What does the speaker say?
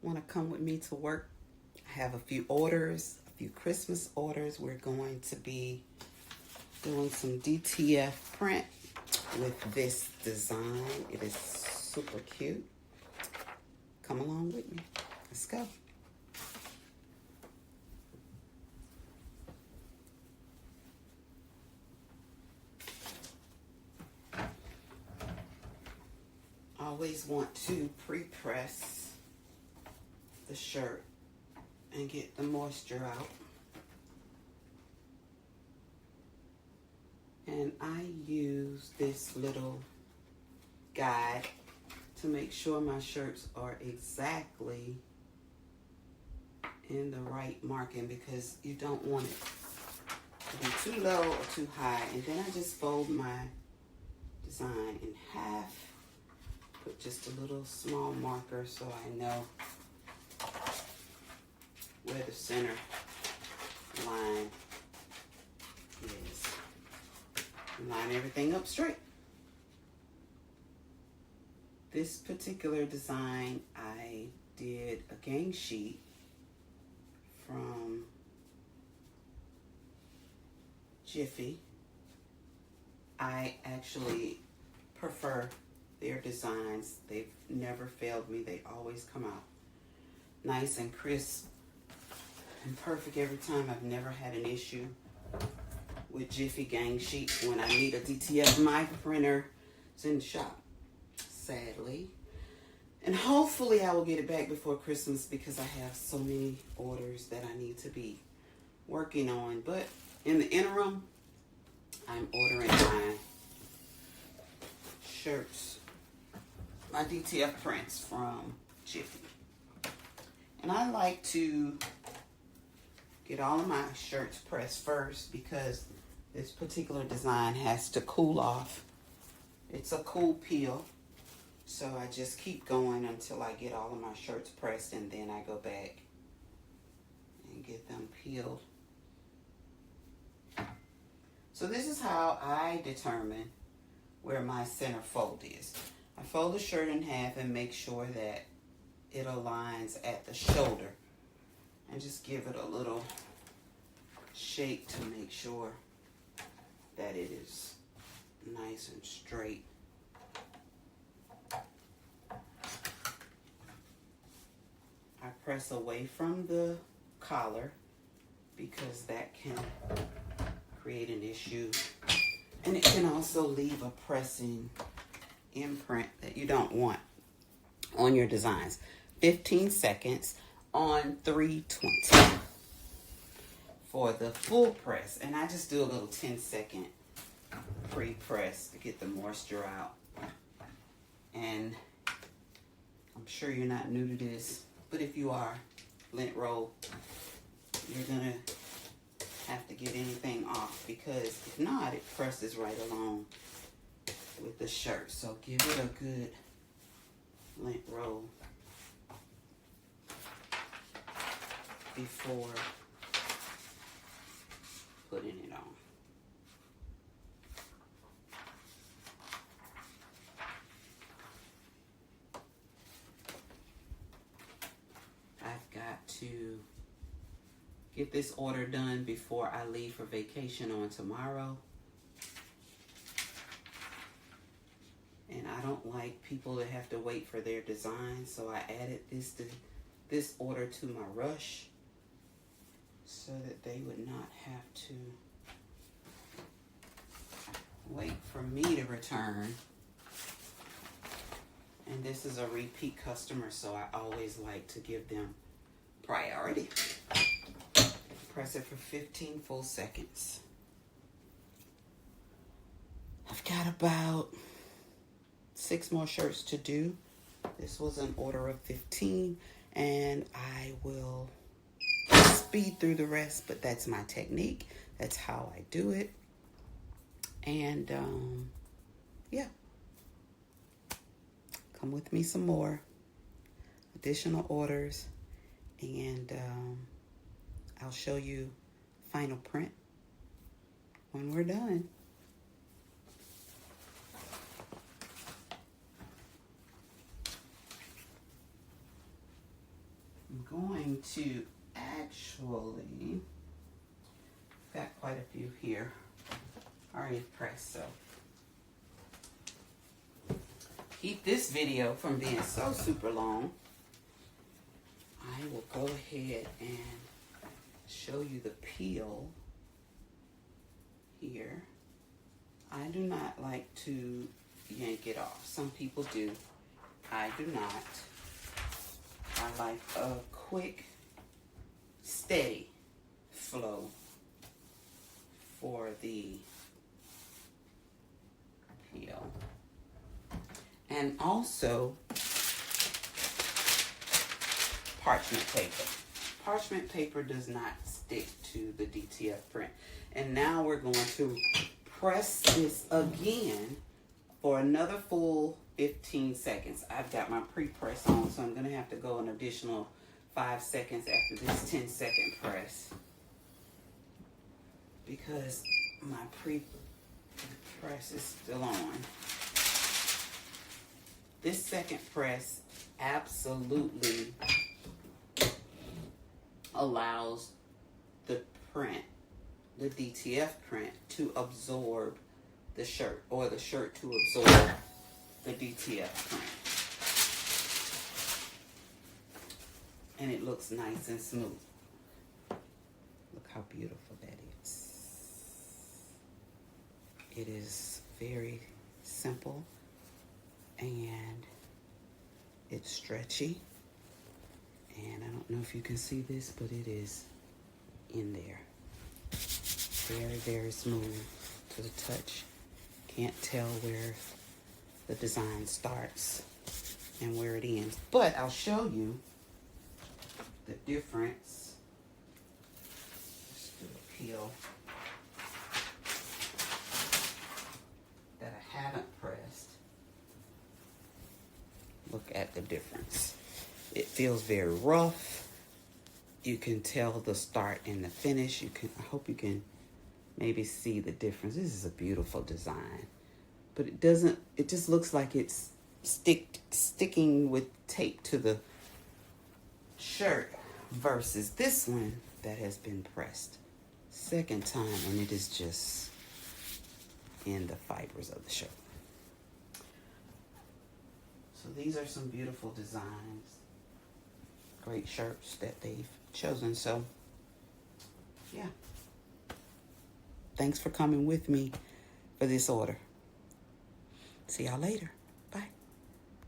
want to come with me to work, I have a few orders, a few Christmas orders. We're going to be doing some DTF print with this design. It is super cute. Come along with me. Let's go. Always want to pre-press the shirt and get the moisture out. And I use this little guide to make sure my shirts are exactly in the right marking, because you don't want it to be too low or too high. And then I just fold my design in half, put just a little small marker so I know where the center line is. Line everything up straight. This particular design, I did a gang sheet from Jiffy. I actually prefer their designs. They've never failed me. They always come out nice and crisp and perfect every time. I've never had an issue with Jiffy gang sheets when I need a DTF mic printer. It's in the shop, sadly. And hopefully I will get it back before Christmas, because I have so many orders that I need to be working on. But in the interim, I'm ordering my shirts, my DTF prints from Jiffy. And I like to get all of my shirts pressed first, because this particular design has to cool off. It's a cool peel. So I just keep going until I get all of my shirts pressed, and then I go back and get them peeled. So this is how I determine where my center fold is. I fold the shirt in half and make sure that it aligns at the shoulder, and just give it a little shake to make sure that it is nice and straight. I press away from the collar, because that can create an issue, and it can also leave a pressing imprint that you don't want on your designs. 15 seconds on 320 for the full press, and I just do a little 10-second pre-press to get the moisture out. And I'm sure you're not new to this, but if you are, lint roll, you're gonna have to get anything off, because if not, it presses right along with the shirt. So give it a good lint roll before putting it on. I've got to get this order done before I leave for vacation on tomorrow. And I don't like people to have to wait for their design, so I added this order to my rush so that they would not have to wait for me to return. And this is a repeat customer, so I always like to give them priority. Press it for 15 full seconds. I've got about 6 more shirts to do. This was an order of 15, and I will speed through the rest, but that's my technique. That's how I do it. And yeah, come with me some more additional orders, and I'll show you final print when we're done. I'm going to actually, got quite a few here already pressed, so keep this video from being so super long. I will go ahead and show you the peel here. I do not like to yank it off. Some people do. I do not. I like a quick, steady flow for the peel. And also parchment paper. Parchment paper does not stick to the DTF print. And now we're going to press this again for another full 15 seconds. I've got my pre-press on, so I'm going to have to go an additional 5 seconds after this 10-second press, because my pre-press is still on. This second press absolutely allows the print, the DTF print, to absorb the shirt, or the shirt to absorb the DTF print. And it looks nice and smooth. Look how beautiful that is. It is very simple and it's stretchy. And I don't know if you can see this, but it is in there. Very, very smooth to the touch. Can't tell where the design starts and where it ends. But I'll show you the difference. Let's do a peel that I haven't pressed. Look at the difference. It feels very rough. You can tell the start and the finish. I hope you can maybe see the difference. This is a beautiful design, but it just looks like it's sticking with tape to the shirt versus this one that has been pressed second time, and it is just in the fibers of the shirt. So these are some beautiful designs. Great shirts that they've chosen. So yeah, thanks for coming with me for this order. See y'all later.